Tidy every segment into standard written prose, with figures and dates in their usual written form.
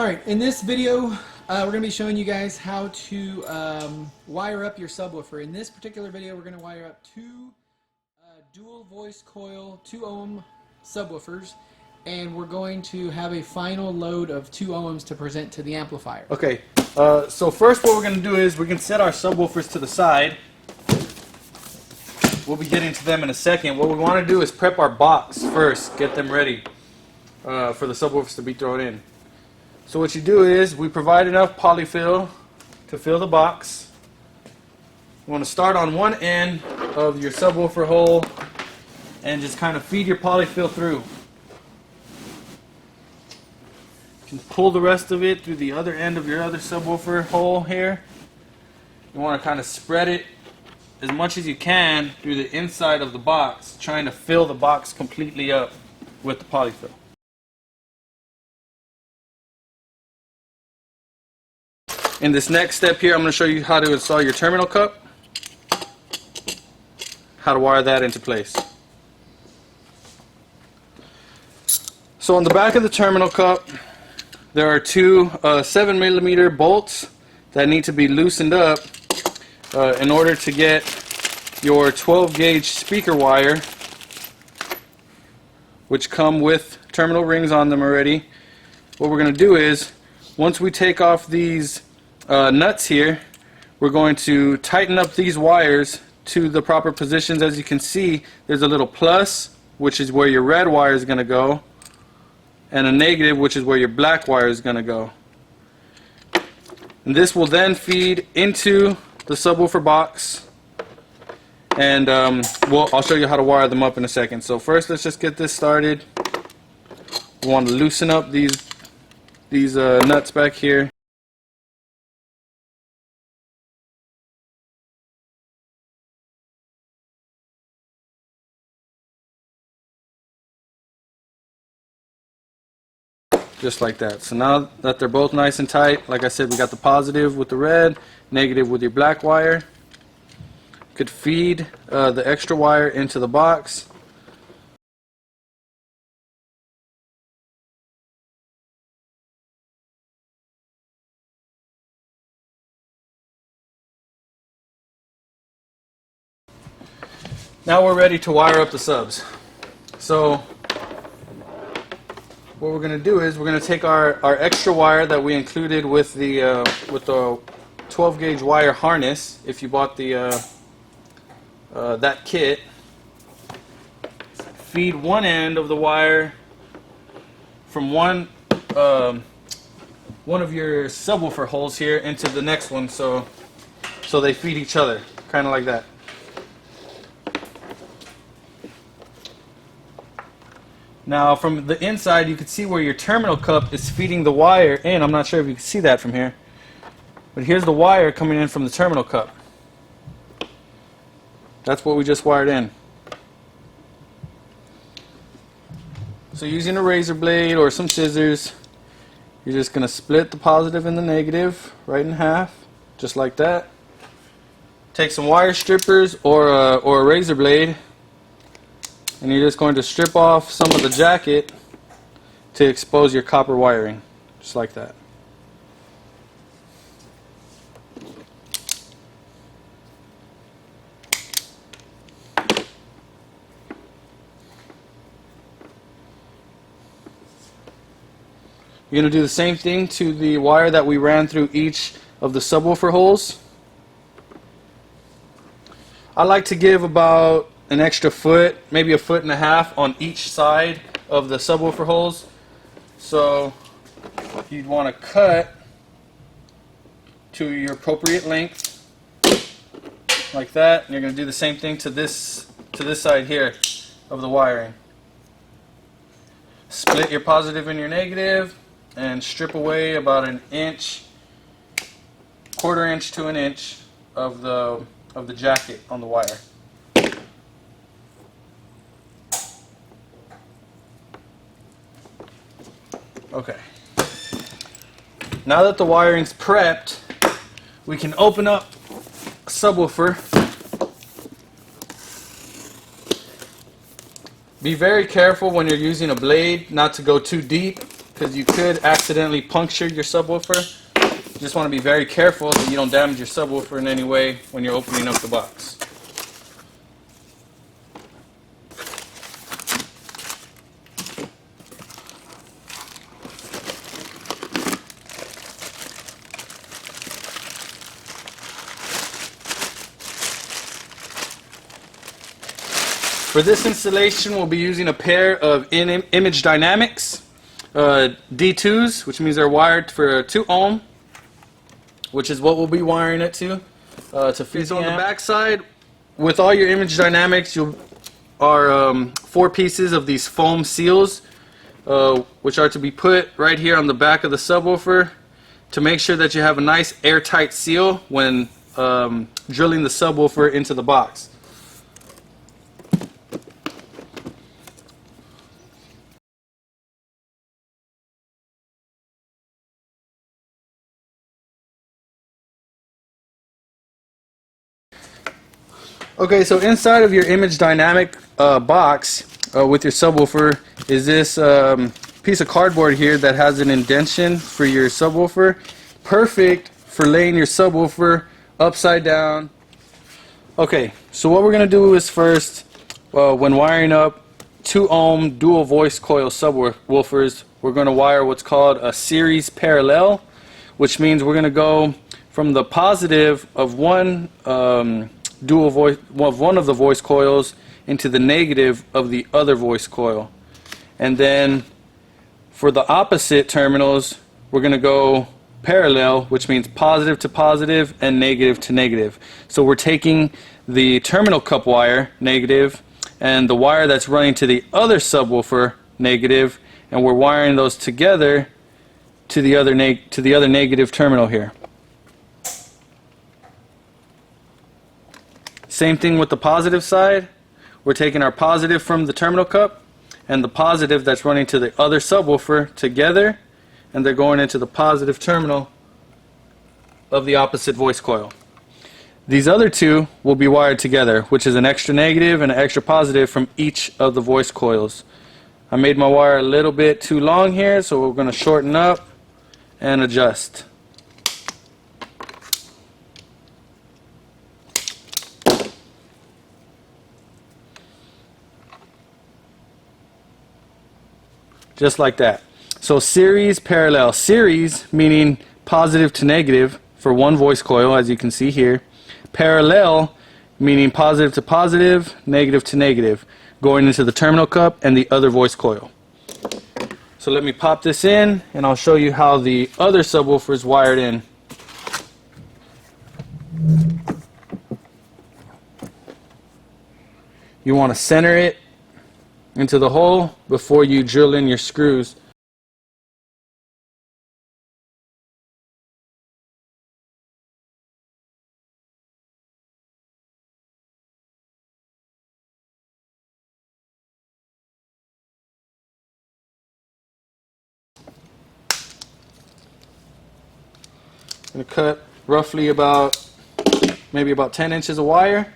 Alright, in this video we're going to be showing you guys how to wire up your subwoofer. In this particular video we're going to wire up two dual voice coil 2 ohm subwoofers, and we're going to have a final load of 2 ohms to present to the amplifier. Okay, so first what we're going to do is we're going to set our subwoofers to the side. We'll be getting to them in a second. What we want to do is prep our box first, get them ready for the subwoofers to be thrown in. So what you do is we provide enough polyfill to fill the box. You want to start on one end of your subwoofer hole and just kind of feed your polyfill through. You can pull the rest of it through the other end of your other subwoofer hole here. You want to kind of spread it as much as you can through the inside of the box, trying to fill the box completely up with the polyfill. In this next step here, I'm going to show you how to install your terminal cup, how to wire that into place. So on the back of the terminal cup, there are two 7mm bolts that need to be loosened up in order to get your 12 gauge speaker wire, which come with terminal rings on them already. What we're going to do is, once we take off these nuts here, we're going to tighten up these wires to the proper positions. As you can see, there's a little plus, which is where your red wire is going to go, and a negative, which is where your black wire is going to go. And this will then feed into the subwoofer box, and I'll show you how to wire them up in a second. So first, let's just get this started. We want to loosen up these nuts back here. Just like that. So now that they're both nice and tight, like I said, we got the positive with the red, negative with your black wire. You could feed the extra wire into the box. Now we're ready to wire up the subs. So what we're going to do is we're going to take our extra wire that we included with the 12 gauge wire harness. If you bought the that kit, feed one end of the wire from one of your subwoofer holes here into the next one, so they feed each other, kind of like that. Now from the inside you can see where your terminal cup is feeding the wire in. I'm not sure if you can see that from here, but here's the wire coming in from the terminal cup. That's what we just wired in. So using a razor blade or some scissors, you're just going to split the positive and the negative right in half, just like that. Take some wire strippers or a razor blade, and you're just going to strip off some of the jacket to expose your copper wiring, just like that. You're going to do the same thing to the wire that we ran through each of the subwoofer holes. I like to give about an extra foot, maybe 1.5 feet on each side of the subwoofer holes. So you'd want to cut to your appropriate length, like that. And you're going to do the same thing to this side here of the wiring. Split your positive and your negative, and strip away about 1 inch, 1/4 inch to 1 inch of the jacket on the wire. Okay. Now that the wiring's prepped, we can open up a subwoofer. Be very careful when you're using a blade not to go too deep because you could accidentally puncture your subwoofer. You just want to be very careful that you don't damage your subwoofer in any way when you're opening up the box. For this installation, we'll be using a pair of image dynamics D2s, which means they're wired for 2 ohm, which is what we'll be wiring it to feed on the back side. With all your image dynamics, you are 4 pieces of these foam seals, which are to be put right here on the back of the subwoofer to make sure that you have a nice airtight seal when drilling the subwoofer into the box. Okay, so inside of your image dynamic box with your subwoofer is this piece of cardboard here that has an indentation for your subwoofer. Perfect for laying your subwoofer upside down. Okay, so what we're going to do is first, when wiring up 2 ohm dual voice coil subwoofers, we're going to wire what's called a series parallel, which means we're going to go from the positive of one one of the voice coils into the negative of the other voice coil, and then for the opposite terminals we're going to go parallel, which means positive to positive and negative to negative. So we're taking the terminal cup wire negative and the wire that's running to the other subwoofer negative, and we're wiring those together to the other negative terminal here. Same thing with the positive side. We're taking our positive from the terminal cup and the positive that's running to the other subwoofer together, and they're going into the positive terminal of the opposite voice coil. These other 2 will be wired together, which is an extra negative and an extra positive from each of the voice coils. I made my wire a little bit too long here, so we're going to shorten up and adjust. Just like that. So series parallel. Series meaning positive to negative for one voice coil, as you can see here. Parallel meaning positive to positive, negative to negative, going into the terminal cup and the other voice coil. So let me pop this in and I'll show you how the other subwoofer is wired in. You want to center it into the hole before you drill in your screws. I'm going to cut roughly maybe about 10 inches of wire.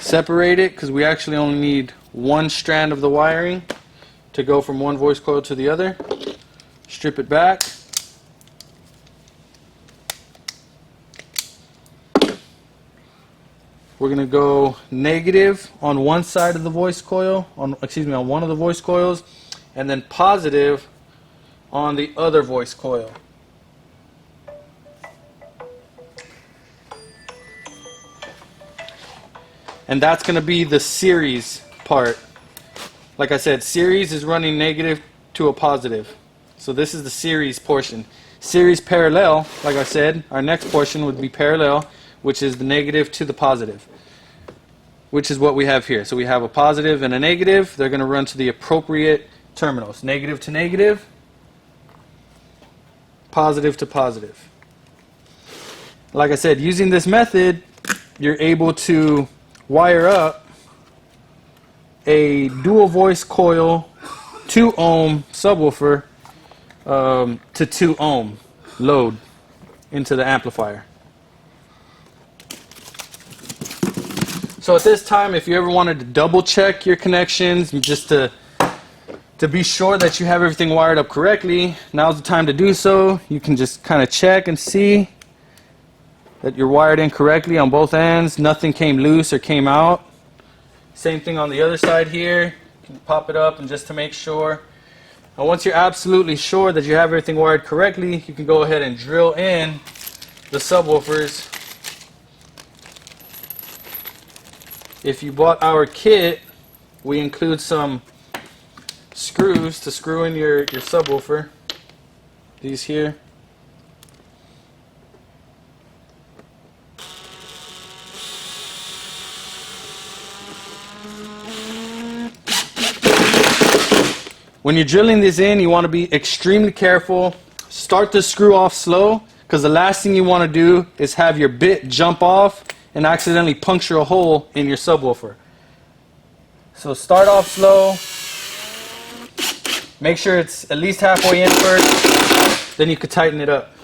Separate it because we actually only need 1 strand of the wiring to go from one voice coil to the other. Strip it back. We're going to go negative on one side of the voice coil, on one of the voice coils, and then positive on the other voice coil. And that's going to be the series part. Like I said, series is running negative to a positive. So this is the series portion. Series parallel, like I said, our next portion would be parallel, which is the negative to the positive, which is what we have here. So we have a positive and a negative. They're going to run to the appropriate terminals. Negative to negative, positive to positive. Like I said, using this method, you're able to wire up a dual voice coil 2 ohm subwoofer to 2 ohm load into the amplifier. So at this time, if you ever wanted to double check your connections, just to be sure that you have everything wired up correctly, now's the time to do so. You can just kind of check and see that you're wired in correctly on both ends. Nothing came loose or came out. Same thing on the other side here. You can pop it up and just to make sure. And once you're absolutely sure that you have everything wired correctly, you can go ahead and drill in the subwoofers. If you bought our kit, we include some screws to screw in your subwoofer. These here. When you're drilling this in, you want to be extremely careful. Start the screw off slow, because the last thing you want to do is have your bit jump off and accidentally puncture a hole in your subwoofer. So start off slow. Make sure it's at least halfway in first, then you can tighten it up.